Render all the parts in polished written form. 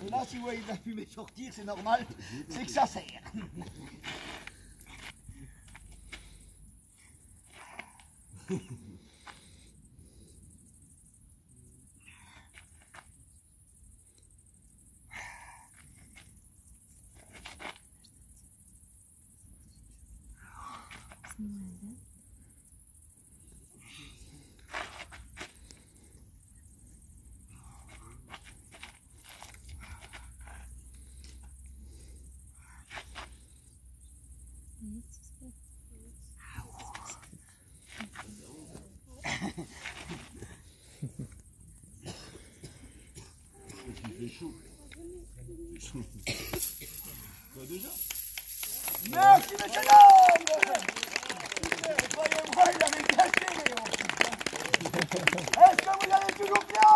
Et là, si vous voyez de la fumée sortir, c'est normal, c'est que ça sert. Merci, monsieur l'homme. Croyez-moi, il avait caché, Léon. Est-ce que vous allez toujours bien?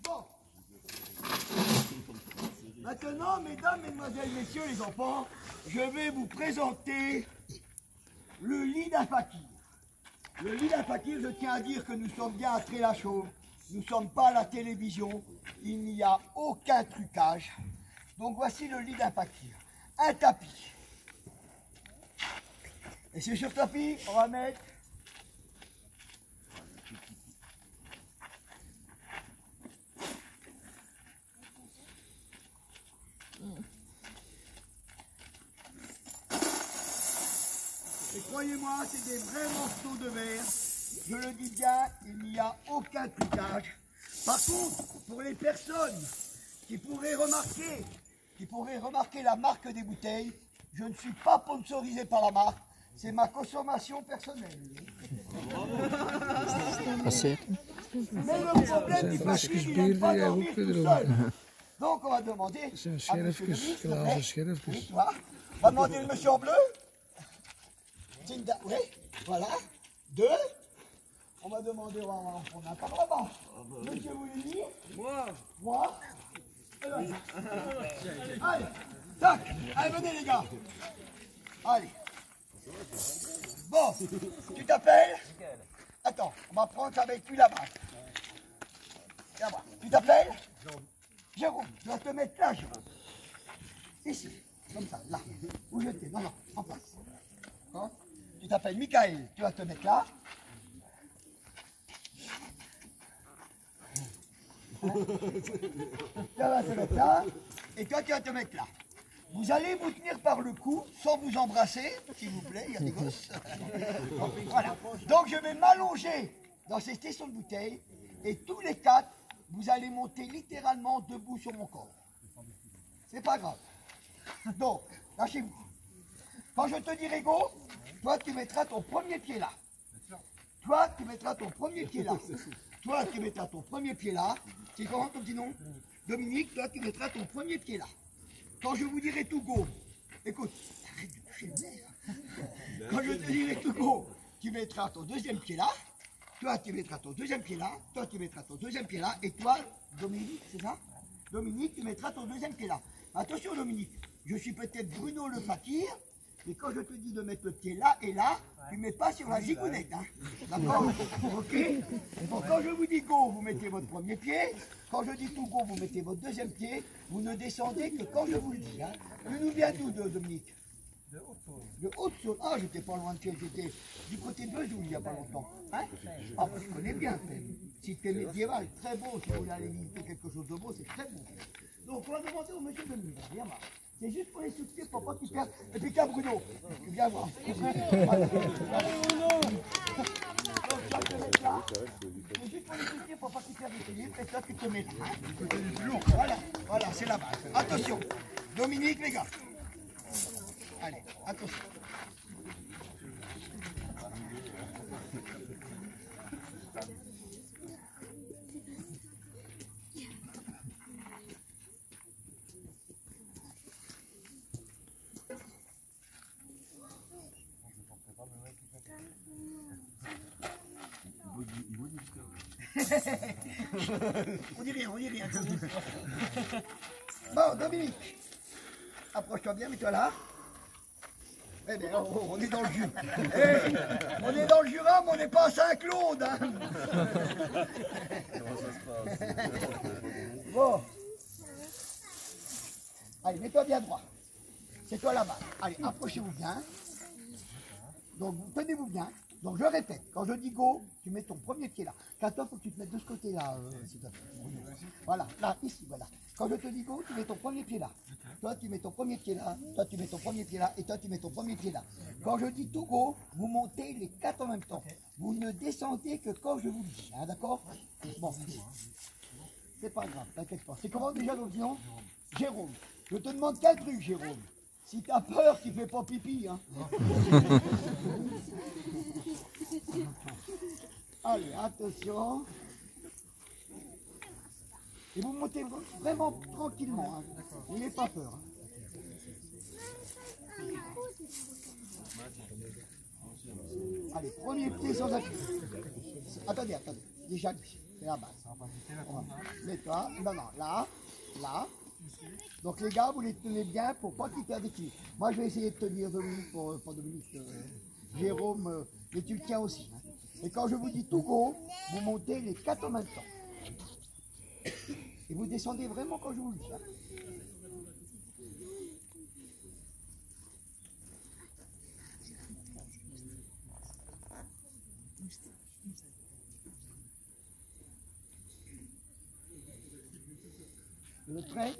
Bon. Maintenant, mesdames, mesdemoiselles, messieurs, les enfants, je vais vous présenter le lit d'un fakir. Le lit d'un fakir, je tiens à dire que nous sommes bien à Trélachaume. Nous ne sommes pas à la télévision. Il n'y a aucun trucage. Donc voici le lit d'un fakir. Un tapis. Et c'est sur le tapis, on va mettre et croyez-moi, c'est des vrais morceaux de verre. Je le dis bien, il n'y a aucun trucage. Par contre, pour les personnes qui pourraient remarquer la marque des bouteilles, je ne suis pas sponsorisé par la marque, c'est ma consommation personnelle. Mais le problème du fakir, il n'aime pas dormir tout seul. Donc on va demander à monsieur le ministre, oui, toi, on va demander le monsieur en bleu. Oui, voilà. 2. On va demander, on n'a pas vraiment. Monsieur, vous voulez dire? Moi. Allez, tac. Allez, venez les gars. Allez. Bon, tu t'appelles? Attends, on va prendre avec lui là-bas. Viens voir. Tu t'appelles? Jérôme. Tu vas te mettre là, Jérôme. Ici, comme ça, là. Où je t'ai? Non, en place. Hein? Tu t'appelles Michael, tu vas te mettre là. Tu vas te mettre là. Et toi, tu vas te mettre là. Vous allez vous tenir par le cou, sans vous embrasser, s'il vous plaît, il y a des gosses. Voilà. Donc je vais m'allonger dans ces stations de bouteilles, et tous les 4, vous allez monter littéralement debout sur mon corps. C'est pas grave. Donc, lâchez-vous. Quand je te dirai go, toi tu mettras ton premier pied là. Toi tu mettras ton premier pied là. Toi tu mettras ton premier pied là. C'est comment ton petit nom? Dominique, toi tu mettras ton premier pied là. Quand je vous dirai tout go, écoute, arrête de toucher le nez. Quand je te dirai tout go, tu mettras ton deuxième pied là. Toi tu mettras ton deuxième pied là. Toi tu mettras ton deuxième pied là. Et toi, Dominique, c'est ça? Dominique, tu mettras ton deuxième pied là. Attention Dominique, je suis peut-être Bruno le fakir. Mais quand je te dis de mettre le pied là et là, tu ne mets pas sur la gigounette, hein. D'accord? Ok? Bon, quand je vous dis go, vous mettez votre premier pied. Quand je dis tout go, vous mettez votre deuxième pied. Vous ne descendez que quand je vous le dis. Hein. Tu nous viens d'où, Dominique? De Haute-Saône. De Haute-Saône. Ah, j'étais pas loin de chez, j'étais du côté de Vesoul il n'y a pas longtemps. Hein? Ah, je connais bien, c'était médiéval, très beau. Si vous voulez aller visiter quelque chose de beau, c'est très beau. Donc, on va demander au monsieur Dominique. Viens voir. C'est juste pour les soutenir pour pas qu'ils perdent. Et puis tiens Bruno, viens voir. Voilà. Bruno. Donc toi tu te mets là. C'est juste pour les soutenir pour pas qu'ils perdent l'équilibre. Et toi tu te mets là. Voilà, voilà, c'est la base. Attention. Dominique les gars. Allez, attention. On dit rien, on dit rien. Bon, Dominique, approche-toi bien, mets-toi là. Eh bien, on est dans le Jura. On est dans le Jura, mais on n'est pas à Saint-Claude. Hein. Bon. Allez, mets-toi bien droit. C'est toi là-bas. Allez, approchez-vous bien. Donc, tenez-vous bien. Donc, je répète. Quand je dis go, tu mets ton premier pied là. Car toi, il faut que tu te mettes de ce côté-là. Voilà, là, ici, voilà. Quand je te dis go, tu mets ton premier pied là. Toi, tu mets ton premier pied là. Toi, tu mets ton premier pied là. Et toi, tu mets ton premier pied là. Quand je dis tout go, vous montez les 4 en même temps. Vous ne descendez que quand je vous dis. Hein, d'accord? Bon. C'est pas grave, t'inquiète pas. C'est comment déjà notre nom? Jérôme. Je te demande quel truc, Jérôme. Si t'as peur, tu fais pas pipi, hein. Allez, attention. Et vous montez vraiment tranquillement, hein. N'ayez pas peur. Hein. Allez, premier pied sans appui. Attendez. Déjà, c'est la base. Mets-toi. Non, là. Donc les gars, vous les tenez bien pour pas qu'ils perdent d'équilibre. Moi, je vais essayer de tenir Dominique pour Dominique. Jérôme, mais tu le tiens aussi. Hein. Et quand je vous dis tout go, vous montez les 4 en même temps. Et vous descendez vraiment quand je vous le dis. Hein. Vous êtes prêts?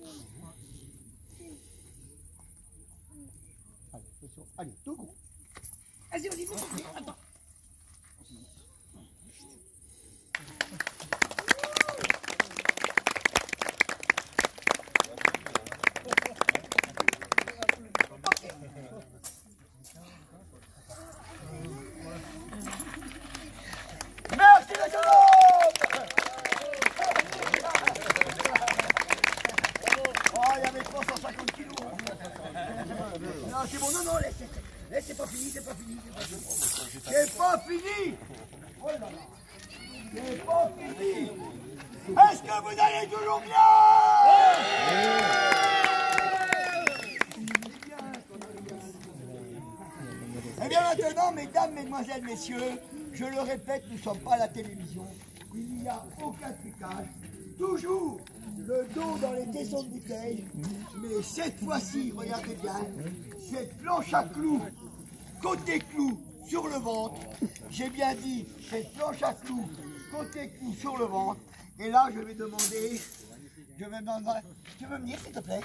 Allez, attention. Allez, tout go. Vas-y, attends. Merci les jeunes. Oh, il y avait 350 kilos. Non, c'est bon, non, laisse, c'est pas fini. C'est pas fini. Oh là là. C'est pas fini. Est-ce que vous allez toujours bien? Eh bien maintenant, mesdames, mesdemoiselles, messieurs, je le répète, nous ne sommes pas à la télévision. Il n'y a aucun trucage. Toujours le dos dans les tessons de bouteille. Mais cette fois-ci, regardez bien, cette planche à clous, côté clou sur le ventre. J'ai bien dit, cette planche à clous, côté clou sur le ventre. Et là, je vais demander, tu veux venir s'il te plaît?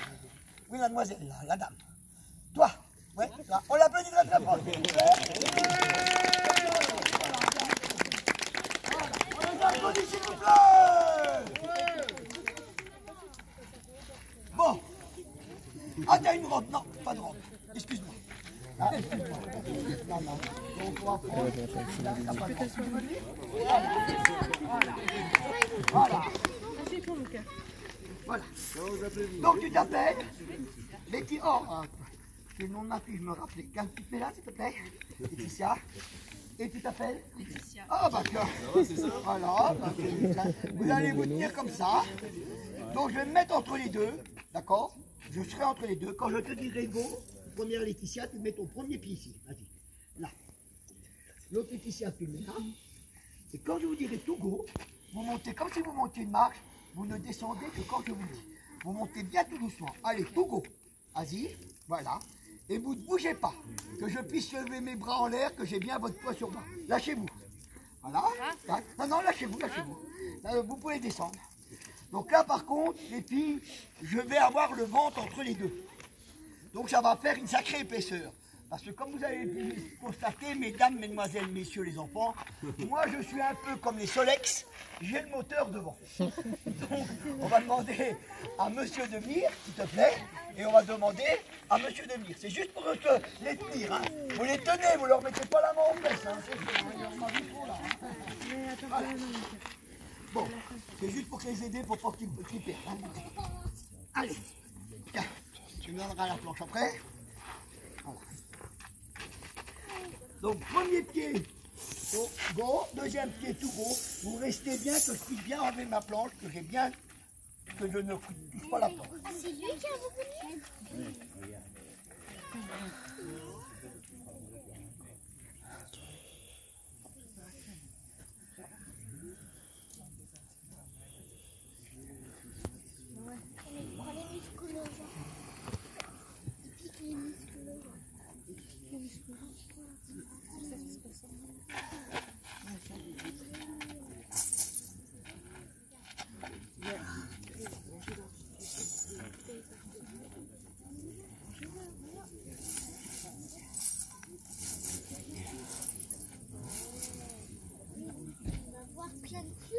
Oui, mademoiselle, là, la dame. Toi, ouais, là, on l'applaudit très très fort. On les applaudit s'il vous plaît. Bon. Ah, t'as une robe? Non, pas de robe. Excuse-moi. Ah, excuse-moi. Non. Donc, on va prendre. T'as pas de robe. Tu veux venir? Voilà. Donc, tu t'appelles Betty. Oh, le nom de ma fille, je me rappelais. Tu te mets là, s'il te plaît? Laetitia. Et tu t'appelles? Laetitia. Ah, bah, tiens. Voilà. Vous allez vous tenir comme ça. Donc, je vais me mettre entre les deux. D'accord? Je serai entre les deux. Quand je te dirai go, première Laetitia, tu mets ton premier pied ici. Vas-y. Là. L'autre Laetitia, tu le mets là. Et quand je vous dirai tout go, vous montez comme si vous montiez une marche. Vous ne descendez que quand je vous le dis. Vous montez bien tout doucement. Allez, tout go. Vas-y. Voilà. Et vous ne bougez pas. Que je puisse lever mes bras en l'air, que j'ai bien votre poids sur moi. Lâchez-vous. Voilà. Non, lâchez-vous. Là, vous pouvez descendre. Donc là, par contre, les filles, je vais avoir le ventre entre les deux. Donc ça va faire une sacrée épaisseur. Parce que comme vous avez pu constater, mesdames, mesdemoiselles, messieurs les enfants, moi je suis un peu comme les Solex, j'ai le moteur devant. Donc on va demander à monsieur de venir, s'il te plaît, et on va demander à monsieur de venir. C'est juste pour les tenir, hein. Vous les tenez, vous leur mettez pas la main aux fesses, hein. Voilà. Bon, c'est juste pour les aider, pour pas qu'ils perdent. Hein. Allez, tiens, tu me donneras la planche après. Voilà. Donc, premier pied, go, deuxième pied, tout go. Vous restez bien, que je puisse bien enlever ma planche, que j'ai bien, que je ne touche pas la planche. C'est lui qui a beaucoup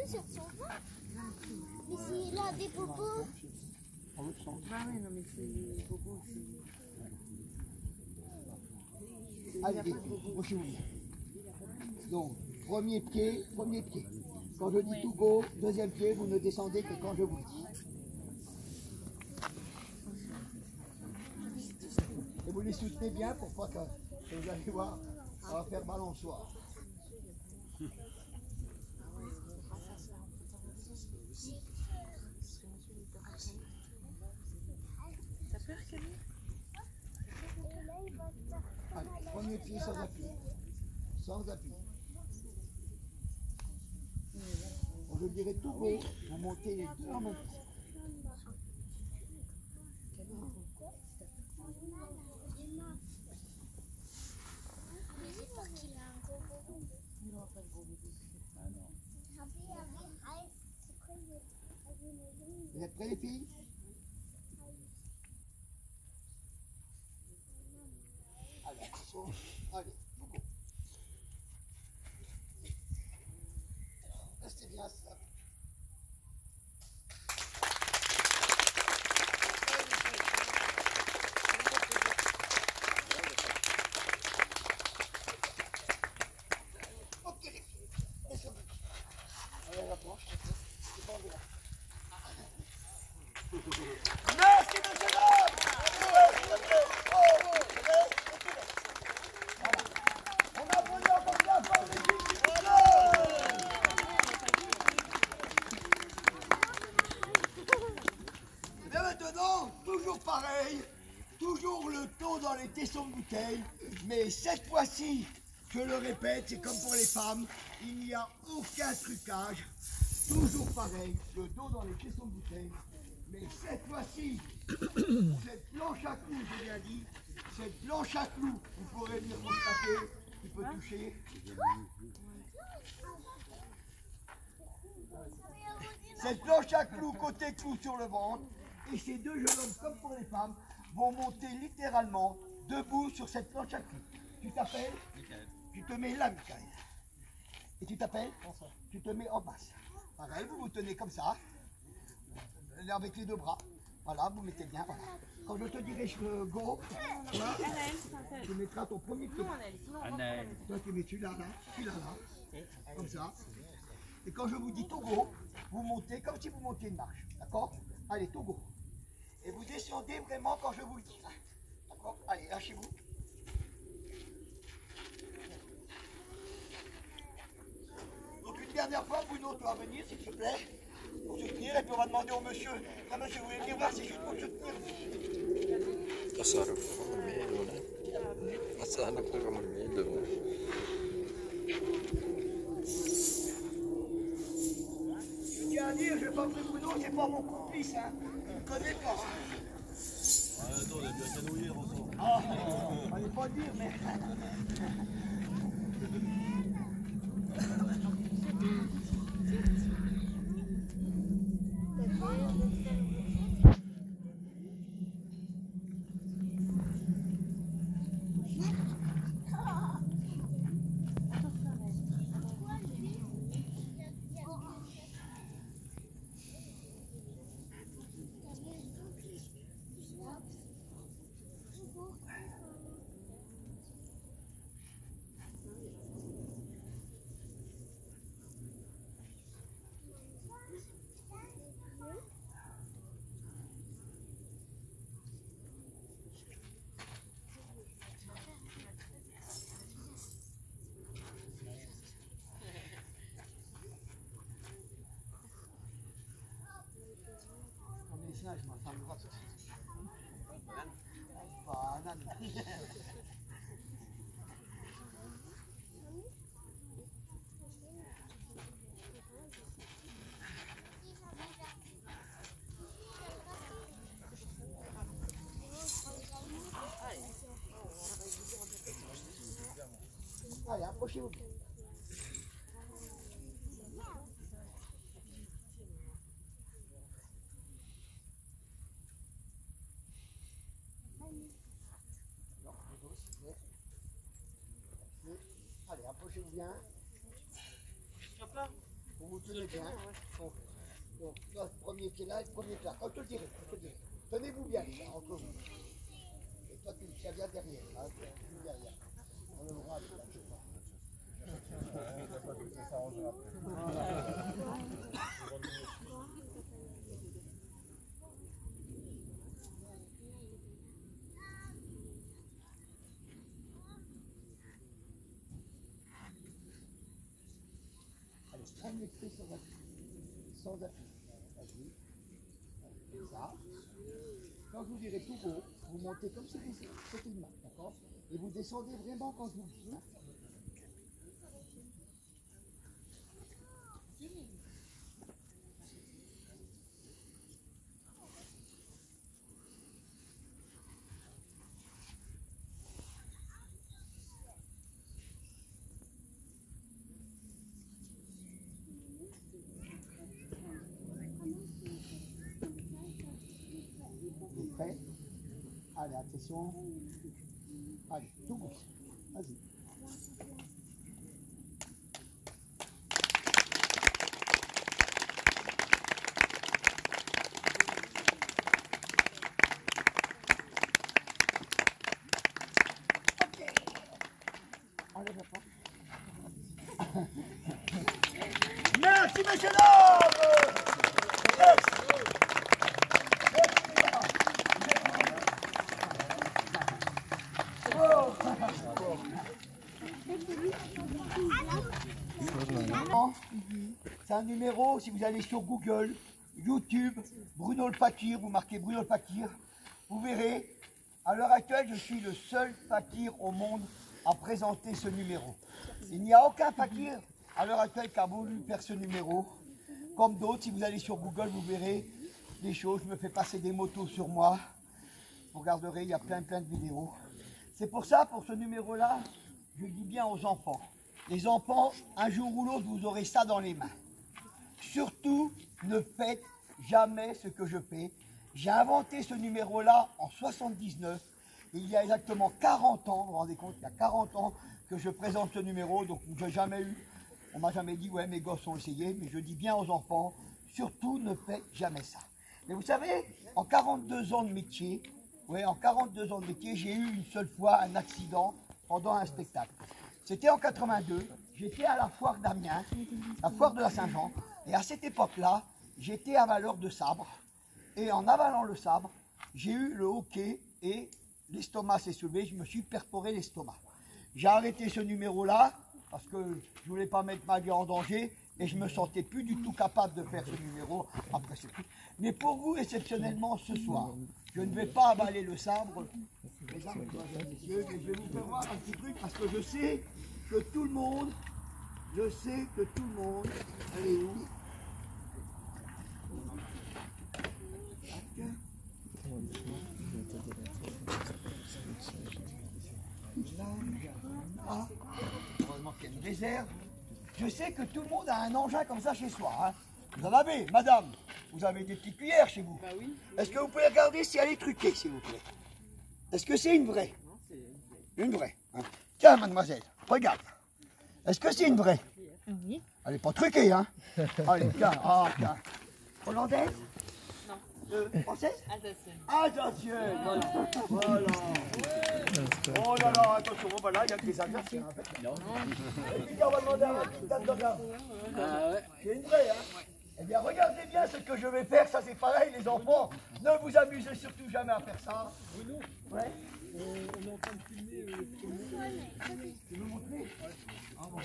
sur son ventre. Mais s'il a des bobos. Bah oui, non mais c'est des bobos aussi. Allez, vite, approchez-vous. Donc, premier pied, premier pied. Quand je dis to go, deuxième pied, vous ne descendez que quand je vous le dis. Et vous les soutenez bien pour pas que vous allez voir, ça va faire balançoire. T'as peur, Camille? Allez, premier pied sans appui. Sans appui. Quand je dirai to go, vous montez les deux en même temps. Vous êtes prêts les filles? Allez, allez, to go. Restez bien ça. Ok les filles, laissez-moi. Allez, la planche, c'est bon, là. Merci monsieur l'homme. On a volé encore bien fort les filles. Et bien maintenant, toujours pareil, toujours le taux dans les tessons de bouteille, mais cette fois-ci, je le répète, c'est comme pour les femmes, il n'y a aucun trucage, toujours pareil, le dos dans les tessons de bouteille, mais cette fois-ci, cette planche à clous, j'ai bien dit, cette planche à clous, vous pourrez venir constater, tu peux toucher. Cette planche à clous, côté clous sur le ventre, et ces deux jeunes hommes, comme pour les femmes, vont monter littéralement debout sur cette planche à clous. Tu t'appelles? Tu te mets là, Michael. Et tu t'appelles? Tu te mets en basse. Pareil, vous vous tenez comme ça, avec les deux bras. Voilà, vous mettez bien, voilà. Quand je te dirai go, voilà, tu mettras ton premier pied. Toi, tu mets celui-là, là, celui-là, là, comme ça. Et quand je vous dis Togo, vous montez comme si vous montiez une marche. D'accord? Allez, Togo. Et vous descendez vraiment quand je vous le dis. D'accord? Allez, lâchez-vous. Donc une dernière fois, Bruno, tu vas venir, s'il te plaît, pour soutenir. Et puis on va demander au monsieur. Ah, monsieur, vous voulez venir voir, c'est juste pour soutenir. تصرف ميلونه أصلا كل من ميلونه Je tiens à dire, je vais pas pris Bruno, c'est pas mon complice, hein. Je ne connais pas. Attends, on a bien canouillé ensemble. Ah, fallait pas le dire, mais. Je m'en fais droite. Banane. Allez, approchez-vous bien. Allez, approchez-vous bien. Pour vous tenez bien. Donc, notre premier pied là, le premier pied là. Quand je te le dirai, tenez-vous bien, les gars, entre vous. Et toi, tu le tiens bien derrière. Hein, tu derrière. On le bras, là, je sais pas. Allez, prends l'esprit sans appui. Sans appui. Vas-y. Comme ça. Quand je vous dirai tout haut, vous montez comme si c'était une main, d'accord? Et vous descendez vraiment quand je vous le dis. Hein. Vous êtes prêts? Allez, attention. Allez, tout gauche. Vas-y. Ok. Enlève la porte. Merci, monsieur l'homme. C'est un numéro, si vous allez sur Google, YouTube, Bruno le Fakir, vous marquez Bruno le Fakir, vous verrez, à l'heure actuelle, je suis le seul fakir au monde à présenter ce numéro. Il n'y a aucun fakir à l'heure actuelle qui a voulu faire ce numéro. Comme d'autres, si vous allez sur Google, vous verrez des choses. Je me fais passer des motos sur moi. Vous regarderez, il y a plein de vidéos. C'est pour ça, pour ce numéro-là, je dis bien aux enfants. Les enfants, un jour ou l'autre, vous aurez ça dans les mains. Surtout, ne faites jamais ce que je fais. J'ai inventé ce numéro-là en 79. Il y a exactement 40 ans, vous vous rendez compte, il y a 40 ans que je présente ce numéro. Donc, je n'ai jamais eu, on m'a jamais dit, ouais, mes gosses ont essayé. Mais je dis bien aux enfants, surtout, ne faites jamais ça. Mais vous savez, en 42 ans de métier, j'ai eu une seule fois un accident pendant un spectacle. C'était en 82, j'étais à la foire d'Amiens, la foire de la Saint-Jean, et à cette époque-là, j'étais avaleur de sabre, et en avalant le sabre, j'ai eu le hoquet et l'estomac s'est soulevé, je me suis perforé l'estomac. J'ai arrêté ce numéro-là, parce que je ne voulais pas mettre ma vie en danger, et je ne me sentais plus du tout capable de faire ce numéro. Après, c'est plus. Mais pour vous, exceptionnellement, ce soir, je ne vais pas avaler le sabre, mesdames, messieurs, mais je vais vous faire voir un petit truc, parce que je sais que tout le monde, elle est où? Là, heureusement qu'il y a une réserve. Je sais que tout le monde a un engin comme ça chez soi. Hein. Vous en avez, madame? Vous avez des petites cuillères chez vous? Bah oui. Est-ce que vous pouvez regarder si elle est truquée, s'il vous plaît? Est-ce que c'est une vraie? Non, c'est Une vraie. Hein. Tiens, mademoiselle, regarde. Est-ce que c'est une vraie? Oui. Elle n'est pas truquée, hein? Allez, tiens, tiens. Hollandaise? Non. Française? Alsacienne. Alsacienne, voilà. Oh là là, attention, voilà, il y a que des Alsaciens, en fait. Non. On va demander à la petite dame de là. C'est une vraie, hein? Eh bien, regardez bien ce que je vais faire, ça c'est pareil, les enfants. Ne vous amusez surtout jamais à faire ça. Bruno, Ouais. on est en train de filmer le film. Tu veux montrer? Ah bon.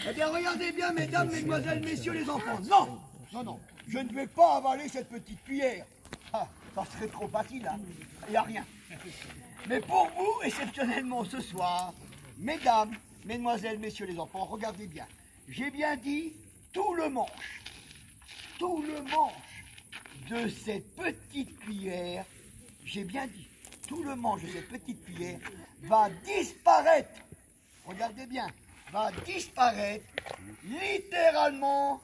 Eh bien, regardez bien, mesdames, mesdemoiselles, messieurs, les enfants. Non, non, non, je ne vais pas avaler cette petite cuillère. Ah, ça serait trop facile, hein. Il n'y a rien. Mais pour vous, exceptionnellement ce soir, mesdames, mesdemoiselles, messieurs, les enfants, regardez bien. J'ai bien dit tout le manche de cette petite cuillère, j'ai bien dit, tout le manche de cette petite cuillère va disparaître. Regardez bien, va disparaître littéralement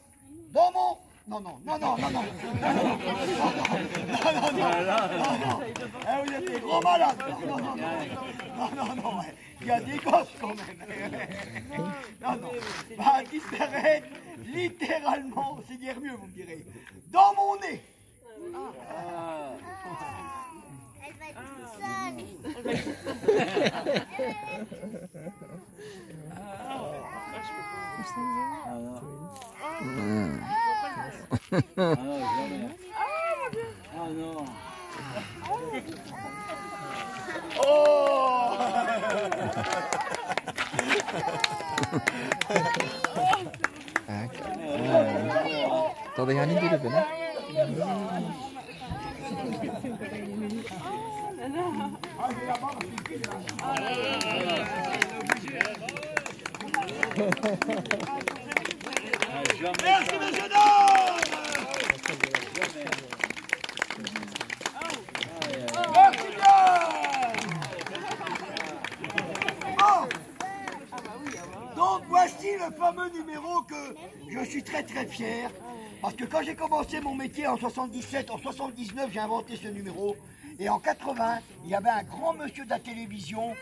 dans mon Non, non, non, non, non, non, non, non, non, non, vous êtes des gros malades. Non, non, non, non, non, ouais. Il y a des gosses quand même. Non, non, va disparaître littéralement, c'est dire mieux, vous me direz, dans mon nez. Elle va être toute seule. Ah non. Oh. Tadı yani dili beni. Merci, messieurs, dames. Merci bien. Bon. Donc voici le fameux numéro que je suis très très fier. Parce que quand j'ai commencé mon métier en 77, en 79, j'ai inventé ce numéro. Et en 80, il y avait un grand monsieur de la télévision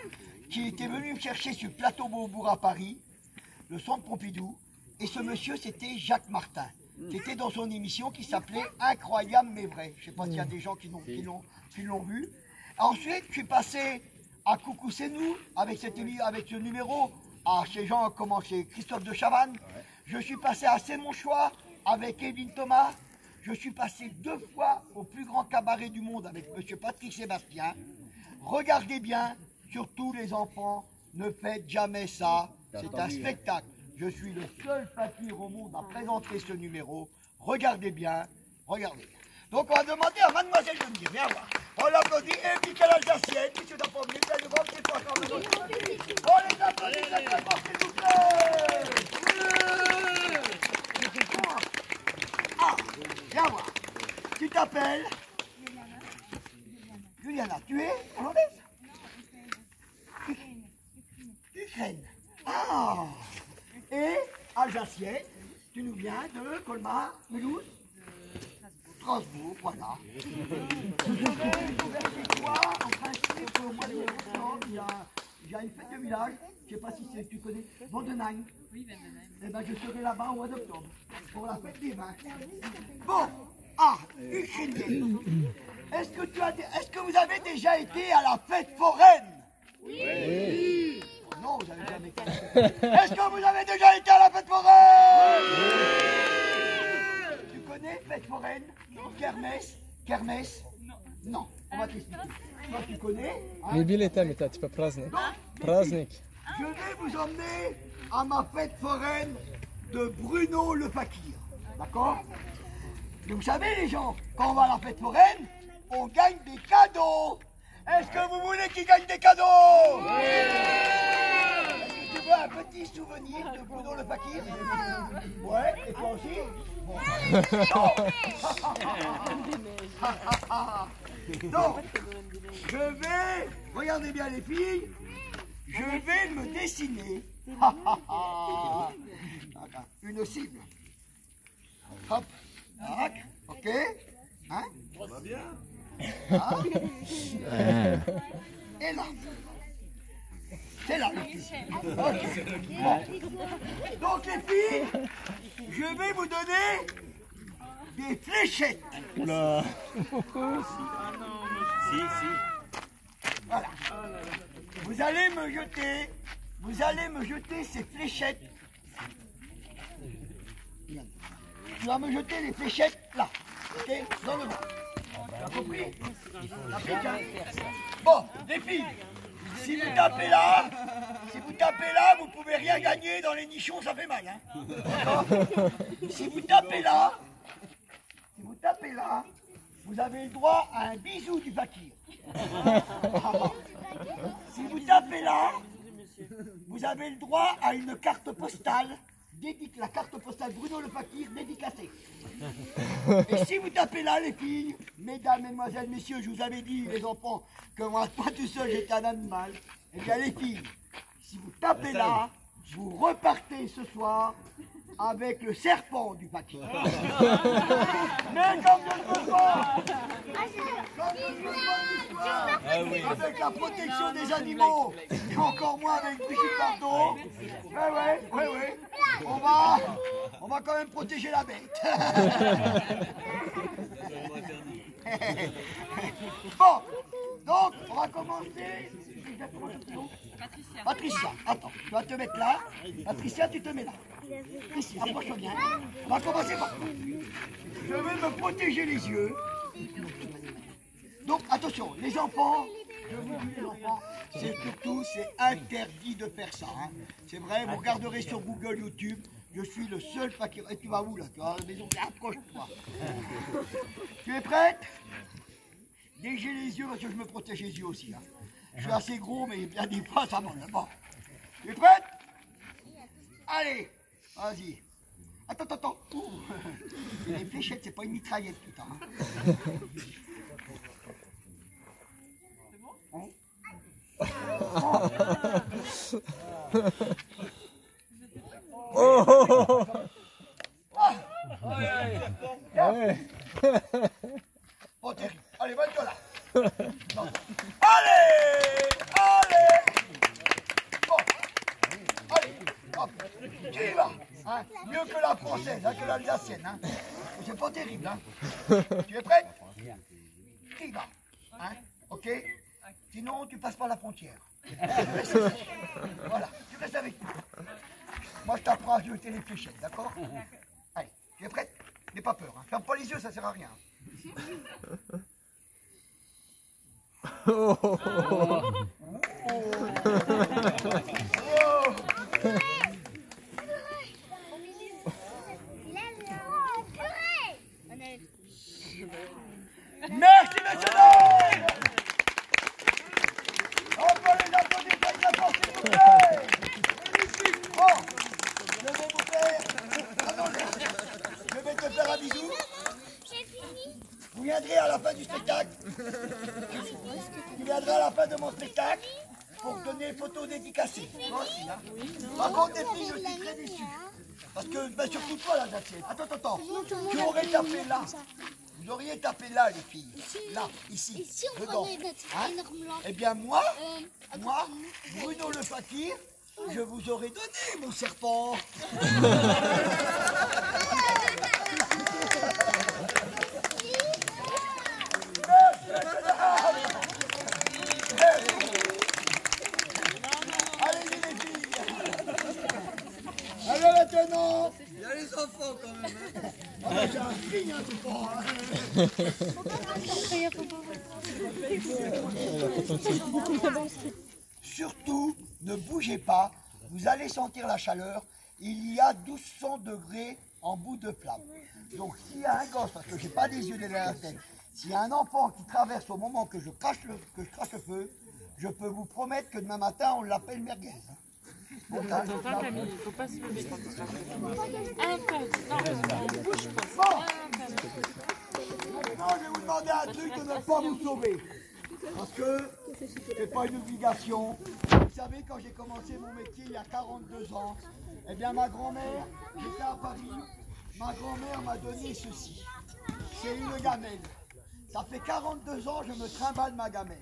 qui était venu me chercher sur le plateau Beaubourg à Paris, le centre Pompidou. Et ce monsieur, c'était Jacques Martin, qui était dans son émission qui s'appelait Incroyable mais vrai. Je ne sais pas s'il y a des gens qui l'ont vu. Ensuite, je suis passé à Coucou c'est nous, avec ce numéro, chez Jean, comment chez Christophe de Chavannes. Je suis passé à C'est mon choix avec Evelyne Thomas. Je suis passé 2 fois au plus grand cabaret du monde avec monsieur Patrick Sébastien. Regardez bien, surtout les enfants, ne faites jamais ça. C'est un spectacle. Je suis le seul fakir au monde à présenter ce numéro. Regardez bien, regardez bien. Donc on va demander à mademoiselle de venir, viens voir. On l'applaudit, et puis quelle alsacienne, monsieur Dapomier, vous allez voir, c'est pas encore de l'autre. On les applaudit très fort, s'il vous plaît. Ah, viens voir. Tu t'appelles Juliana, tu es hollandaise? Ukraine. Ah. Et alsacienne, tu nous viens de Colmar, Mulhouse, Strasbourg, voilà. Vous serez chez toi, en principe, au mois de novembre, il y a une fête de village, je ne sais pas si tu connais, Vandenheim. Oui, Vandenheim. Eh bien, je serai là-bas au mois d'octobre, pour la fête des vins. Bon, ukrainienne. Est-ce que vous avez déjà été à la fête foraine? Oui. Non, vous n'avez jamais été. Est-ce que vous avez déjà été à la fête foraine? Oui. Tu connais fête foraine? Kermesse? Kermesse? Non. On va t'expliquer. Toi, tu connais? Les billets, mais t'as pas праздник. Праздник. Je vais vous emmener à ma fête foraine de Bruno le Fakir. D'accord? Vous savez, les gens, quand on va à la fête foraine, on gagne des cadeaux. Est-ce que vous voulez qu'ils gagnent des cadeaux? Oui. Est-ce que tu veux un petit souvenir de Bruno le Fakir? Ouais, et toi aussi? Donc, je vais, regardez bien les filles, je vais me dessiner une cible. Hop, tac, ok, hein? Ça va bien. Là. Et là. C'est là. Okay. Bon. Donc les filles, je vais vous donner des fléchettes. Oula. Si. Voilà. Vous allez me jeter ces fléchettes. Tu vas me jeter les fléchettes là. Ok? Dans le vent. Tu as compris? Bon, les filles, si vous tapez là, vous pouvez rien gagner dans les nichons, ça fait mal. Hein. D'accord? Si vous tapez là, vous avez le droit à un bisou du fakir. Si vous tapez là, vous avez le droit à une carte postale, la carte postale Bruno le Fakir dédicacée. Et si vous tapez là, les filles, mesdames, mesdemoiselles, messieurs, je vous avais dit, les enfants, que moi tout seul j'étais un animal, eh bien les filles, si vous tapez là, vous repartez ce soir avec le serpent du paquet. Mais comme je ne peux pas, avec la protection des animaux, et encore moins avec Brigitte Bardot, ouais, on va quand même protéger la bête. Bon, donc on va commencer. Patricia, attends, tu vas te mettre là. Patricia, tu te mets là. Ici, approche-toi bien. On va commencer par toi. Je vais me protéger les yeux. Donc, attention, les enfants, je vous dis les enfants, c'est surtout, c'est interdit de faire ça. Hein. C'est vrai, vous regarderez sur Google, YouTube, je suis le seul paquet. Et tu vas où là? Tu vas à la maison, approche-toi. Tu es prête? Dès que j'ai les yeux, parce que je me protège les yeux aussi. Hein. Je suis assez gros, mais bien des fois, ça m'en a pas. Tu es prête? Allez, vas-y. Attends. Ouh. C'est des fléchettes, c'est pas une mitraillette, putain. Hein? Oh. Oh, terrible. Allez, va-toi là. Non. Allez. Bon. Allez, hop. Qui y va? Hein? Mieux que la française, hein, que l'alsacienne. Hein? C'est pas terrible. Hein? Tu es prête? Qui y va? Hein? Ok? Sinon, tu passes par la frontière. Voilà, tu restes avec moi. Moi, je t'apprends à jeter les fléchettes, d'accord? Allez, tu es prête? N'aie pas peur. Hein? Ferme pas les yeux, ça sert à rien. Oh. Merci, monsieur Lang. On peut les applaudir très fort, s'il vous plaît. Bon, je vais vous faire... Attendez, je vais te faire un bisou. Vous viendrez à la fin du spectacle. Tu viendras à la fin de mon spectacle pour donner une photo dédicacée. Moi aussi, hein. Par contre, les filles, je suis très déçu. Parce que, ben, surtout toi, la Jacqueline. Attends. Tu aurais tapé là. Vous auriez tapé là, les filles. Là, ici. Et si on dedans. prenait notre Hein? énorme lampe? Eh bien, moi, Bruno le fakir, je vous aurais donné mon serpent. Allez-y les filles. Allez maintenant. Il y a les enfants quand même. Ah ben, j'ai un signe, hein, c'est pas. Surtout, ne bougez pas. Vous allez sentir la chaleur. Il y a 1200 degrés en bout de flamme. Donc s'il y a un gosse, parce que j'ai pas des yeux derrière la tête, s'il y a un enfant qui traverse au moment que je crache le feu, je peux vous promettre que demain matin, on l'appelle merguez. Bon, Camille, il ne faut pas se lever quand tu craches. Bouge pas. Bon. Maintenant, je vais vous demander un truc de ne pas vous sauver. Parce que c'est pas une obligation. Vous savez, quand j'ai commencé mon métier il y a 42 ans, eh bien ma grand-mère, j'étais à Paris, ma grand-mère m'a donné ceci. C'est une gamelle. Ça fait 42 ans, je me trimballe ma gamelle.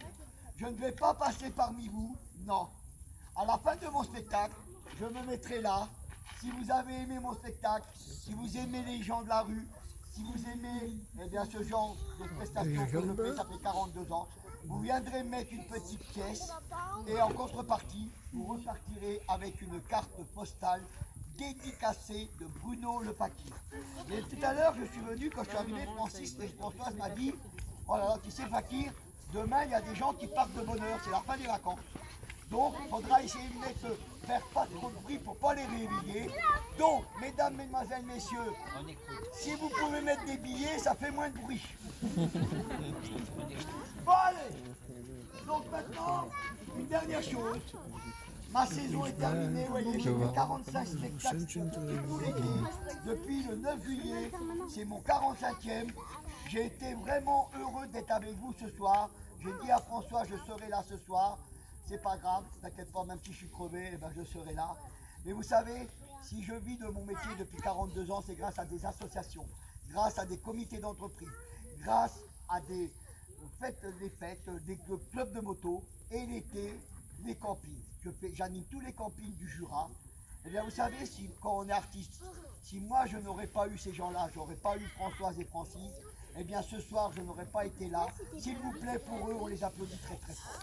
Je ne vais pas passer parmi vous, non. À la fin de mon spectacle, je me mettrai là. Si vous avez aimé mon spectacle, si vous aimez les gens de la rue, si vous aimez eh bien, ce genre de prestations que je fais, ça fait 42 ans, vous viendrez mettre une petite pièce et en contrepartie, vous repartirez avec une carte postale dédicacée de Bruno le fakir. Et tout à l'heure, je suis venu, quand je suis arrivé, Francis et Françoise m'a dit, oh là là, tu sais fakir, demain il y a des gens qui partent de bonne heure, c'est la fin des vacances. Donc, il faudra essayer de faire pas trop de bruit pour ne pas les réveiller. Donc, mesdames, mesdemoiselles, messieurs, si vous pouvez mettre des billets, ça fait moins de bruit. Bon, allez. Donc maintenant, une dernière chose. Ma saison est terminée, vous voyez, j'ai fait 45 spectacles tout l'été. Depuis le 9 juillet, c'est mon 45e. J'ai été vraiment heureux d'être avec vous ce soir. J'ai dit à François, je serai là ce soir. c'est pas grave, t'inquiète pas, même si je suis crevé, eh ben, je serai là. Mais vous savez, si je vis de mon métier depuis 42 ans, c'est grâce à des associations, grâce à des comités d'entreprise, grâce à des fêtes, des clubs de moto, et l'été, les campings. J'anime tous les campings du Jura. Eh bien, vous savez, quand on est artiste, si moi je n'aurais pas eu ces gens-là, je n'aurais pas eu Françoise et Francis, eh bien ce soir je n'aurais pas été là. S'il vous plaît, pour eux, on les applaudit très très fort.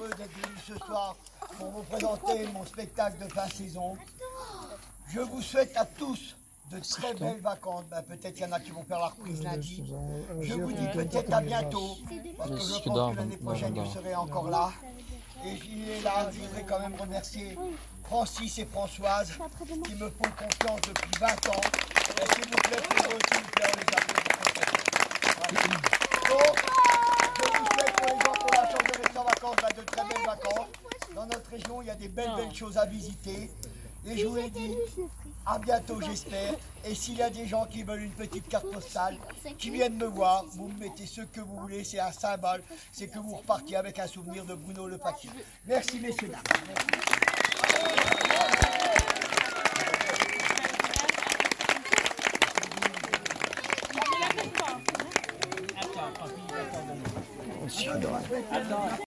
heureux d'être venu ce soir pour vous présenter mon spectacle de fin saison. Je vous souhaite à tous de très belles vacances. Ben, peut-être qu'il y en a qui vont faire la reprise lundi. Je vous dis peut-être à bientôt, parce que je pense que l'année prochaine, vous serez encore là. Et j'y ai là, je voudrais quand même remercier Francis et Françoise qui me font confiance depuis 20 ans. Et s'il vous plaît, pour eux, s'il vous plaît, on les applaudit. Voilà. Donc, je vous souhaite pour les gens pour la chance de rester en vacances, ben, de très belles vacances. Dans notre région, il y a des belles choses à visiter. Et je vous l'ai dit, à bientôt j'espère. Et s'il y a des gens qui veulent une petite carte postale, qui viennent me voir, vous me mettez ce que vous voulez, c'est un symbole, c'est que vous repartiez avec un souvenir de Bruno le Fakir. Merci messieurs, dames. Attends.